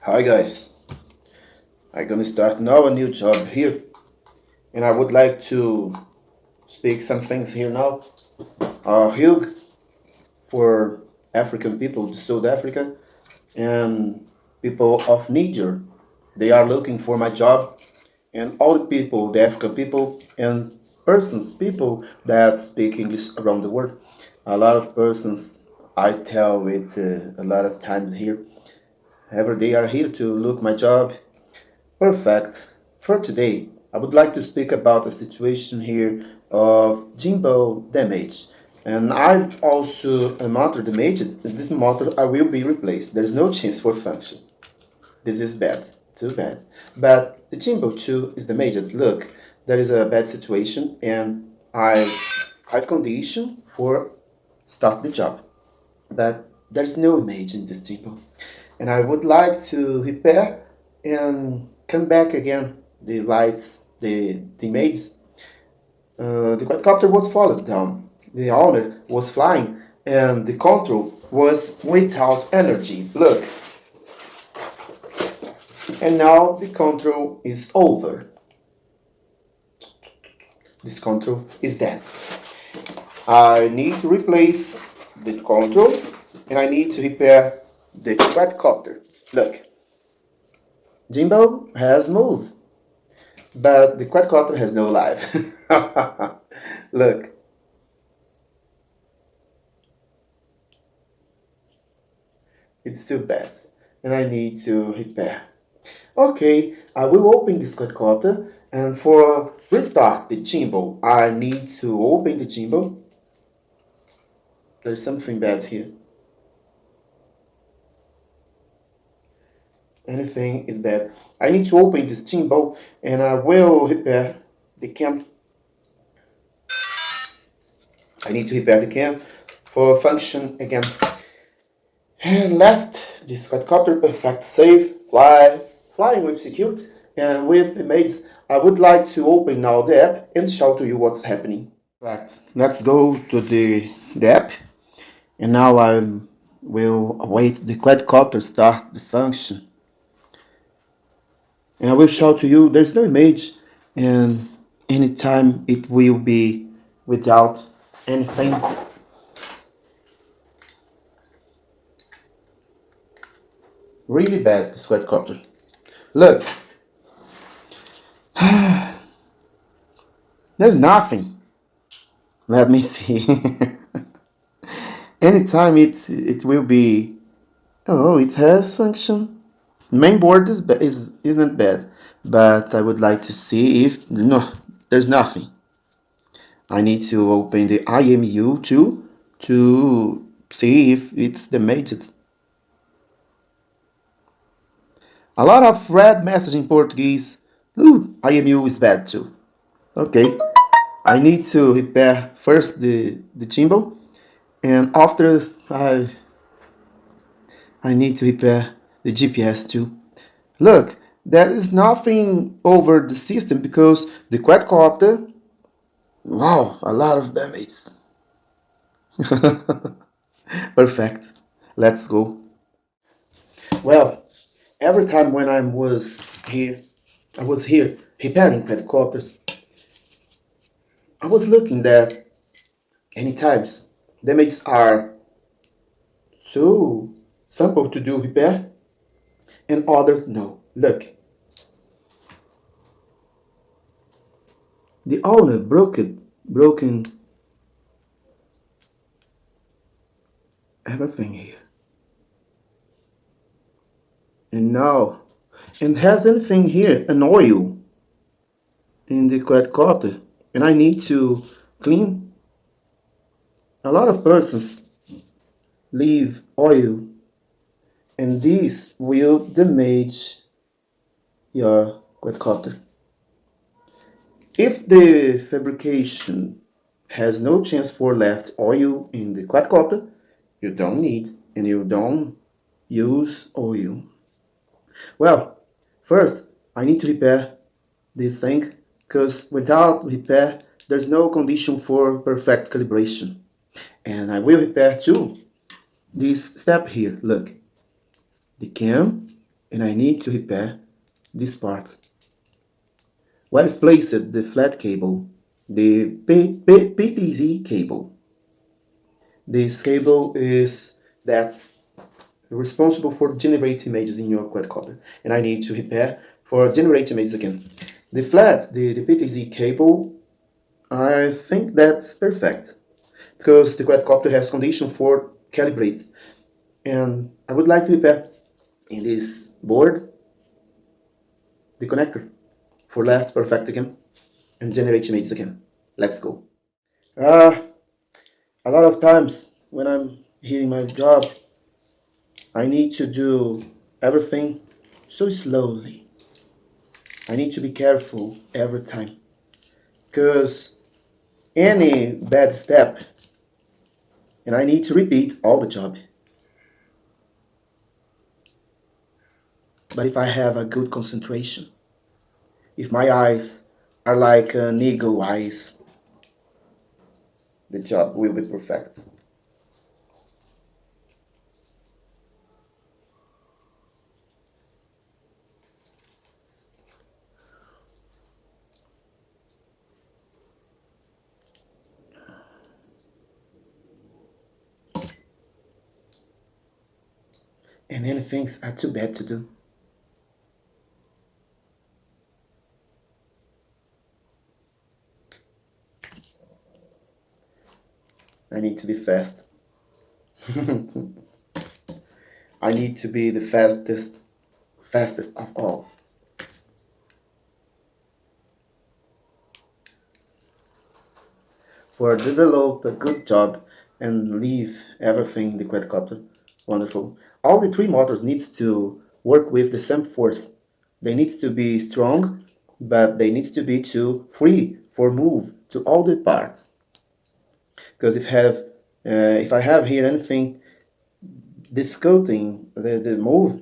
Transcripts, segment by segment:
Hi guys, I'm gonna start now a new job here, and I would like to speak some things here now. Huge for African people, to South Africa, and people of Niger. They are looking for my job, and all the people, the African people, and people that speak English around the world. A lot of persons I tell it a lot of times here. Every day are here to look my job. Perfect. For today, I would like to speak about a situation here of gimbal damage. And I also a motor damaged. This motor I will be replaced. There's no chance for function. This is bad. Too bad. But the gimbal too is damaged. Look, there is a bad situation and I have condition for start the job. But there's no image in this gimbal. And I would like to repair and come back again. The lights, the images. The quadcopter was falling down. The owner was flying, and the control was without energy. Look, and now the control is over. This control is dead. I need to replace the control, and I need to repair the quadcopter. Look, Jimbo has moved, but the quadcopter has no life. Look, it's too bad, and I need to repair. Okay, I will open this quadcopter, and for restart the gimbal, I need to open the gimbal. There's something bad here. Anything is bad. I need to open this gimbal, and I will repair the cam. I need to repair the cam for function again. And left this quadcopter perfect, safe, flying with security and with images. I would like to open now the app and show to you what's happening. Right, let's go to the app, and now I will await the quadcopter start the function. And I will show to you there's no image, and anytime it will be without anything. Really bad, this quadcopter. Look, there's nothing. Let me see. Anytime it will be. Oh, it has function. Mainboard isn't bad, but I would like to see if no, there's nothing. I need to open the IMU too to see if it's damaged. A lot of red message in Portuguese. Ooh, IMU is bad too. Okay, I need to repair first the gimbal, and after I need to repair the GPS too. Look, there is nothing over the system because the quadcopter. Wow, a lot of damage. Perfect. Let's go. Well, every time when I was here repairing quadcopters. I was looking that any times damages are so simple to do repair and others no. Look, the owner broken everything here. And now, and has anything here an oil in the quadcopter, and I need to clean. A lot of persons leave oil, and this will damage your quadcopter. If the fabrication has no chance for left oil in the quadcopter, you don't need and you don't use oil. Well, first I need to repair this thing because without repair there's no condition for perfect calibration. And I will repair too this step here. Look, the cam and I need to repair this part. Where is placed the flat cable? The PTZ cable. This cable is that responsible for generate images in your quadcopter, and I need to repair for generate images again. The PTZ cable, I think that's perfect because the quadcopter has condition for calibrate, and I would like to repair in this board the connector for left perfect again and generate images again. Let's go. Uh, a lot of times when I'm here in my job, I need to do everything so slowly. I need to be careful every time because any bad step and I need to repeat all the job. But if I have a good concentration, if my eyes are like an eagle eyes, the job will be perfect. And many things are too bad to do. I need to be fast. I need to be the fastest of all. For develop a good job and leave everything the quadcopter. Wonderful. All the three motors needs to work with the same force. They need to be strong, but they need to be too free for move to all the parts. Because if I have here anything difficulting the move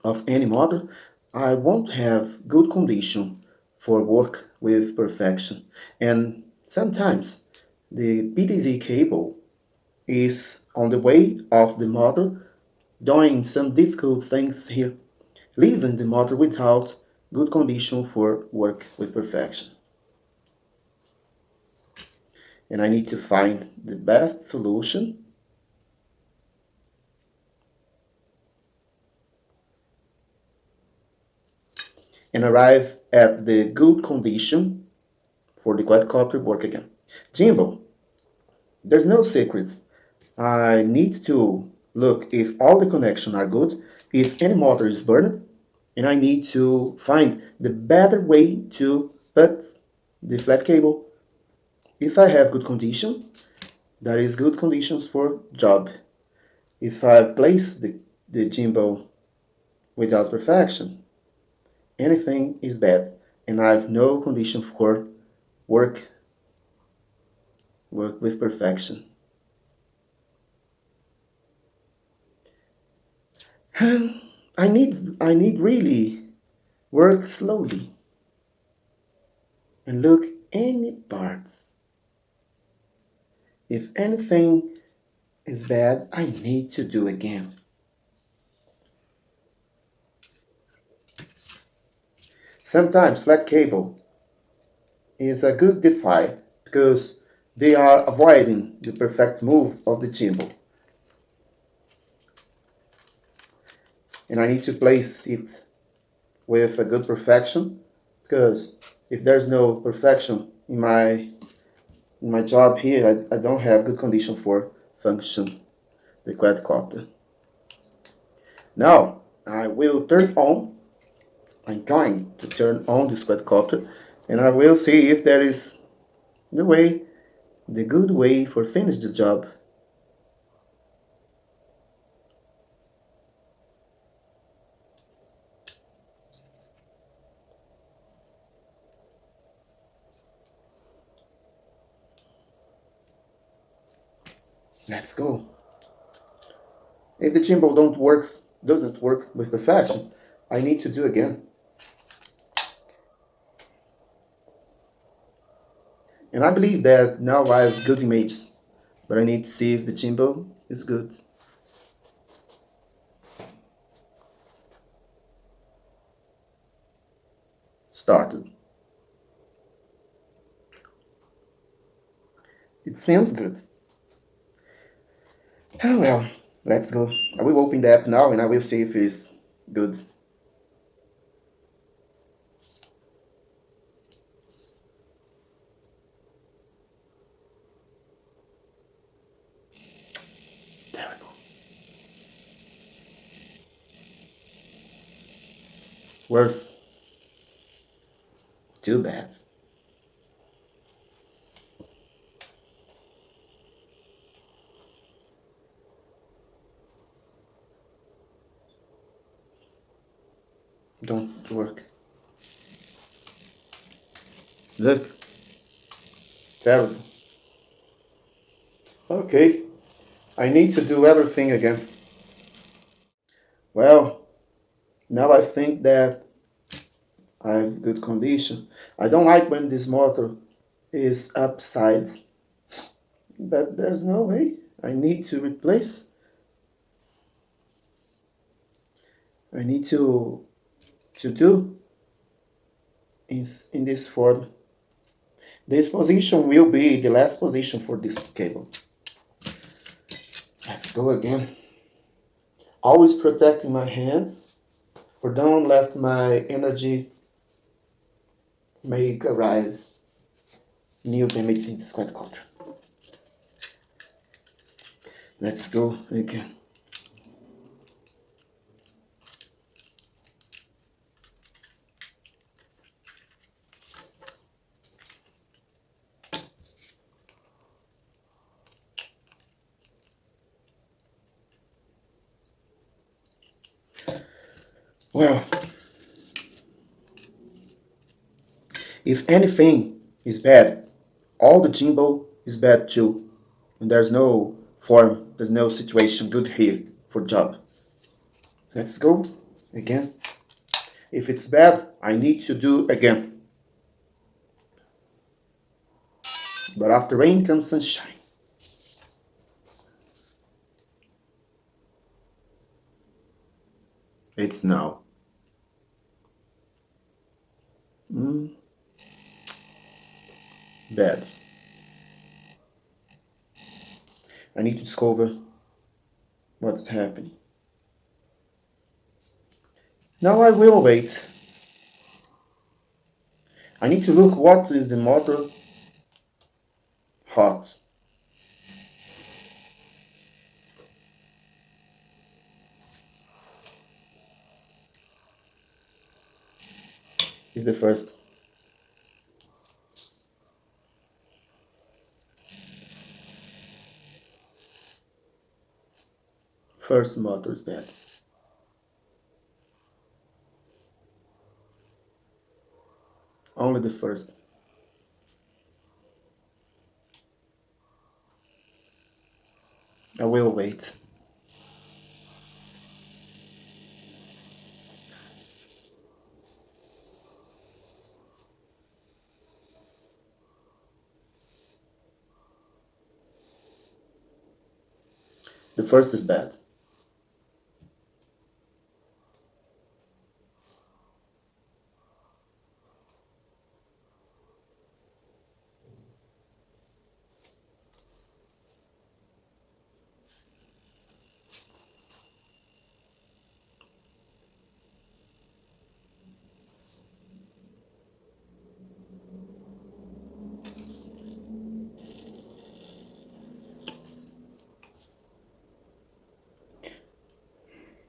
of any motor, I won't have good condition for work with perfection. And sometimes the PTZ cable is on the way of the motor doing some difficult things here, leaving the motor without good condition for work with perfection. And I need to find the best solution and arrive at the good condition for the quadcopter work again. Jimbo, there's no secrets. I need to look if all the connections are good, if any motor is burned, and I need to find the better way to put the flat cable. If I have good condition, that is good conditions for job. If I place the gimbal without perfection, anything is bad, and I have no condition for work work with perfection. I need really work slowly and look any parts. If anything is bad, I need to do again. Sometimes flat cable is a good defy because they are avoiding the perfect move of the gimbal. And I need to place it with a good perfection because if there's no perfection in my job here, I don't have good condition for function the quadcopter. Now I will turn on. I'm going to turn on this quadcopter, and I will see if there is the good way for finish this job. Let's go. If the gimbal doesn't work with perfection, I need to do again. And I believe that now I have good images, but I need to see if the gimbal is good. started. It sounds good. Oh well, let's go. I will open the app now and I will see if it's good. There we go. Worse. Too bad. Don't work. Look. Terrible. Okay. I need to do everything again. Well, now I think that I have good condition. I don't like when this motor is upside, but there's no way. I need to replace. I need to do in this form. This position will be the last position for this cable. Let's go again. Always protecting my hands, for don't let my energy make arise new damage in this quadcopter. Let's go again. Well, if anything is bad, all the gimbal is bad too. And there's no form, there's no situation good here for job. Let's go again. If it's bad, I need to do again. But after rain comes sunshine. It's now. Bad. I need to discover what's happening. Now I will wait. I need to look what is the motor hot. Is the first motor is bad. Only the first. I will wait. The first is bad.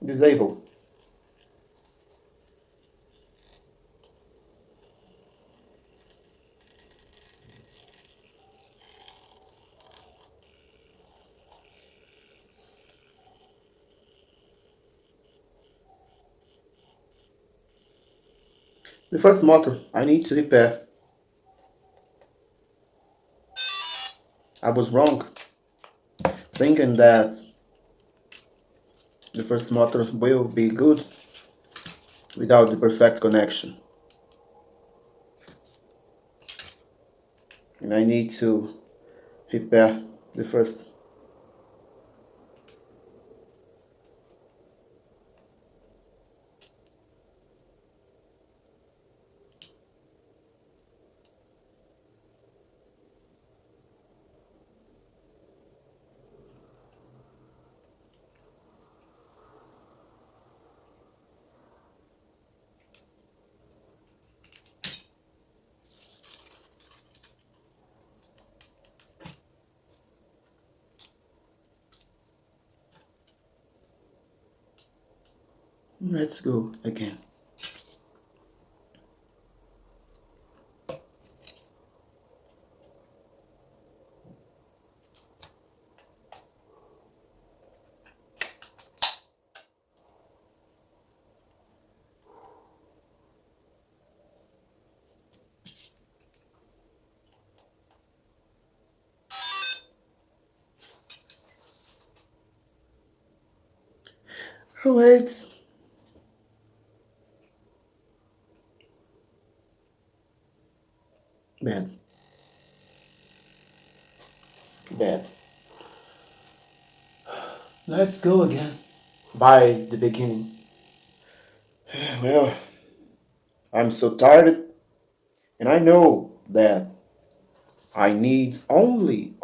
Disable. The first motor I need to repair. I was wrong, thinking that the first motor will be good without the perfect connection. And I need to repair the first. Let's go again. Oh wait. Bad. Bad. Let's go again. By the beginning. Well, I'm so tired, and I know that I need only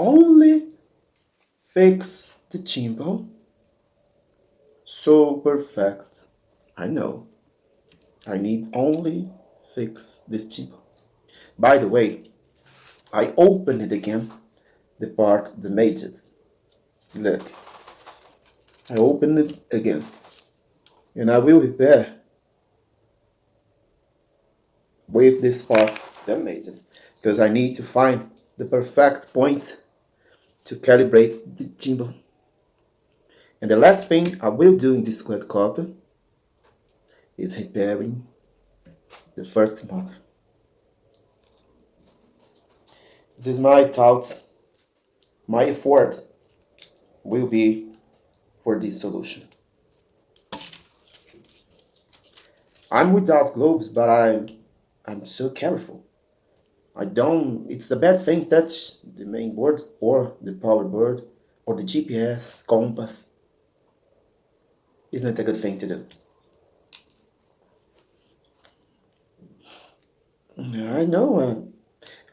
fix the chimbo. So perfect. I know. I need only fix this chimbo. By the way, I opened it again, the part that made it. Look, I opened it again, and I will repair with this part that made it, because I need to find the perfect point to calibrate the gimbal. And the last thing I will do in this quadcopter is repairing the first motor. This is my thoughts, my effort will be for this solution. I'm without gloves, but I'm so careful. I don't. It's a bad thing touch the main board or the power board or the GPS compass. Isn't it a good thing to do? I know.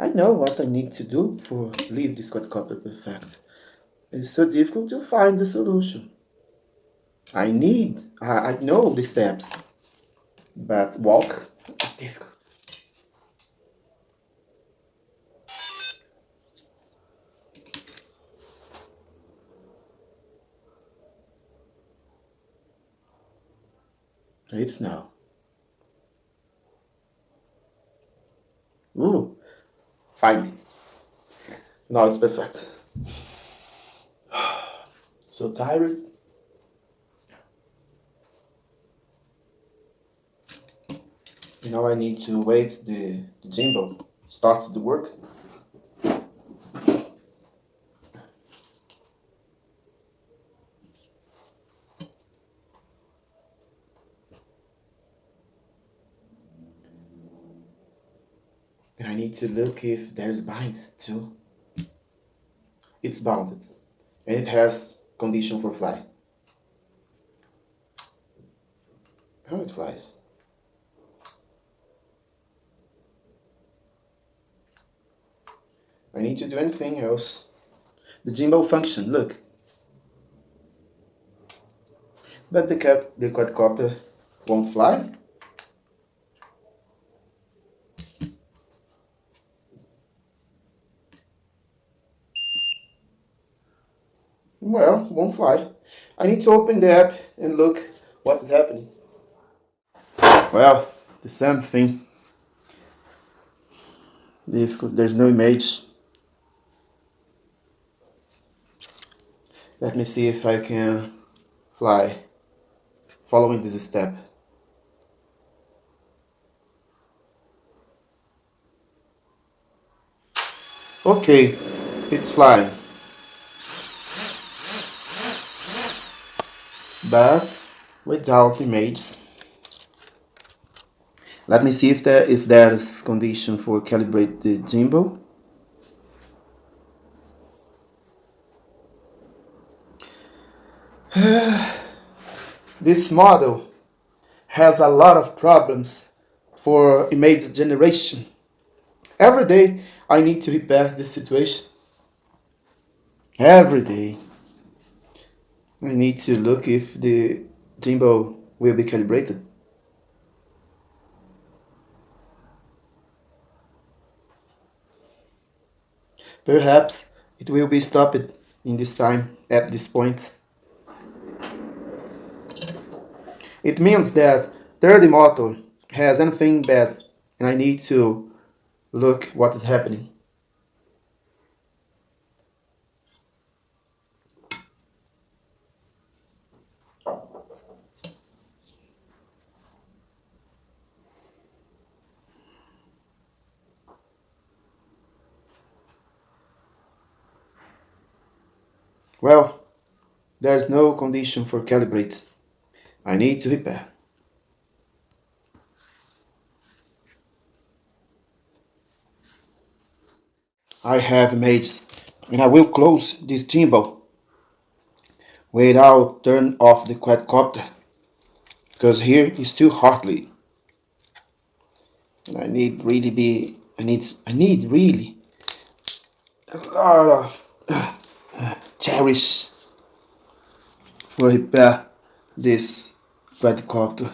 I know what I need to do for leave this quadcopter perfect. It's so difficult to find the solution. I know the steps, but walk is difficult. It's now. Ooh, finally. Now it's perfect. So tired. Now I need to wait the gimbal starts the work. And I need to look if there's bind too. It's bounded. And it has condition for fly. How it flies. I need to do anything else. The gimbal function, look. But the quadcopter won't fly. Well, won't fly. I need to open the app and look what is happening. Well, the same thing. Difficult. There's no image. Let me see if I can fly following this step. Okay, it's flying. But without images. Let me see if there's condition for calibrate the gimbal. This model has a lot of problems for image generation. Every day I need to repair this situation. Every day I need to look if the gimbal will be calibrated. Perhaps it will be stopped in this time at this point. It means that third motor has anything bad and I need to look what is happening. Well, there's no condition for calibrate. I need to repair. I have images and I will close this gimbal without turn off the quadcopter because here is too hotly. And I need really a lot of cherish for repair this quadcopter.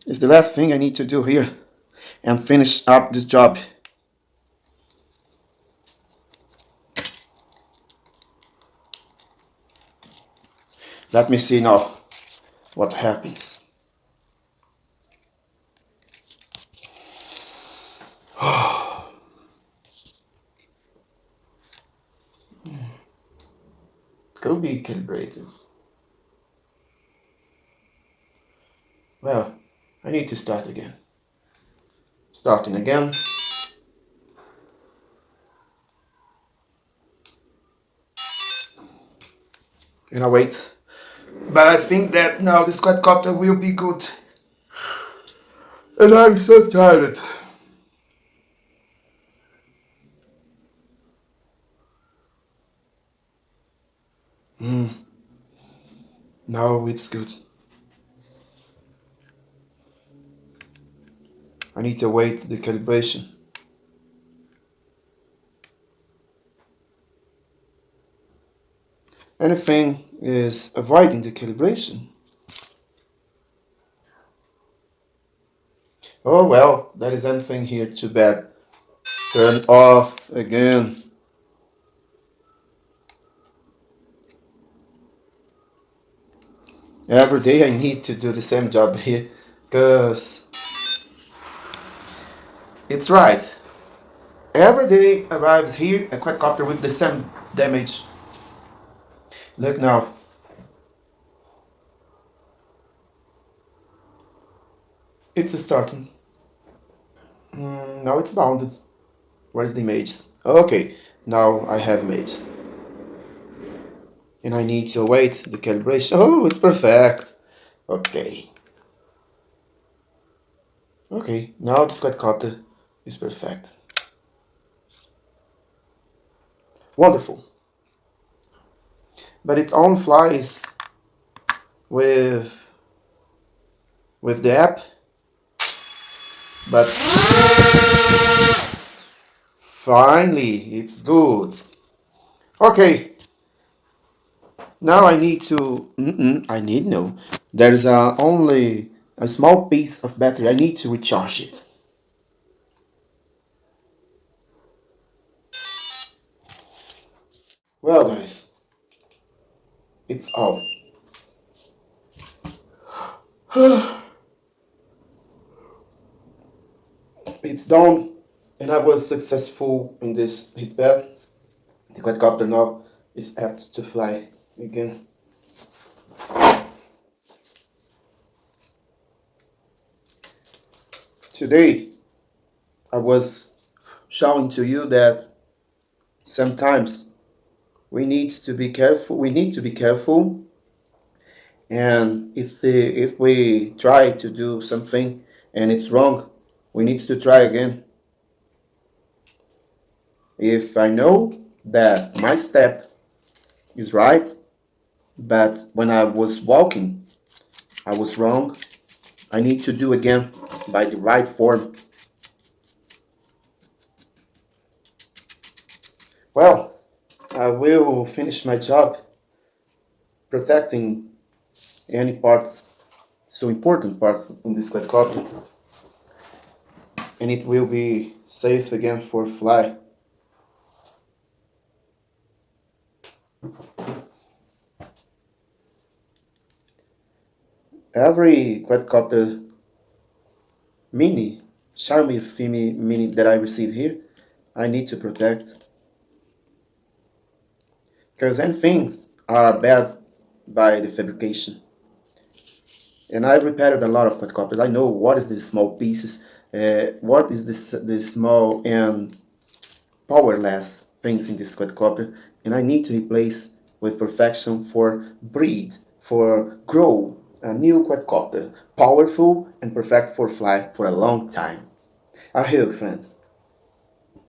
It's the last thing I need to do here and finish up this job. Let me see now what happens. Could be calibrated. Well, I need to start again. Starting again. And I wait. But I think that now this quadcopter will be good. And I'm so tired. Now it's good. I need to wait the calibration. Anything is avoiding the calibration. Oh well, that is anything here too bad. Turn off again. Every day I need to do the same job here, cause it's right. Every day arrives here a quadcopter with the same damage. Look now. It's starting. Now it's bounded. Where's the images? Okay, now I have images. And I need to await the calibration. Oh, it's perfect. Okay. Okay, now the quadcopter is perfect. Wonderful. But it only flies with the app. But finally, it's good. Okay, now I need to. I need no. There's only a small piece of battery. I need to recharge it. Well, guys, it's all. It's done, and I was successful in this repair. The quadcopter now is apt to fly again. Today, I was showing to you that sometimes we need to be careful. We need to be careful, and if we try to do something and it's wrong, we need to try again. If I know that my step is right, but when I was walking, I was wrong, I need to do again by the right form. Well, I will finish my job protecting any parts, so important parts in this quadcopter. and it will be safe again for fly. Every quadcopter mini, Xiaomi Fimi Mini that I receive here, I need to protect because any things are bad by the fabrication. And I've repaired a lot of quadcopters. I know what is the small pieces, what is this small and powerless things in this quadcopter, and I need to replace with perfection for breed, for grow a new quadcopter, powerful and perfect for fly for a long time. I hope, friends.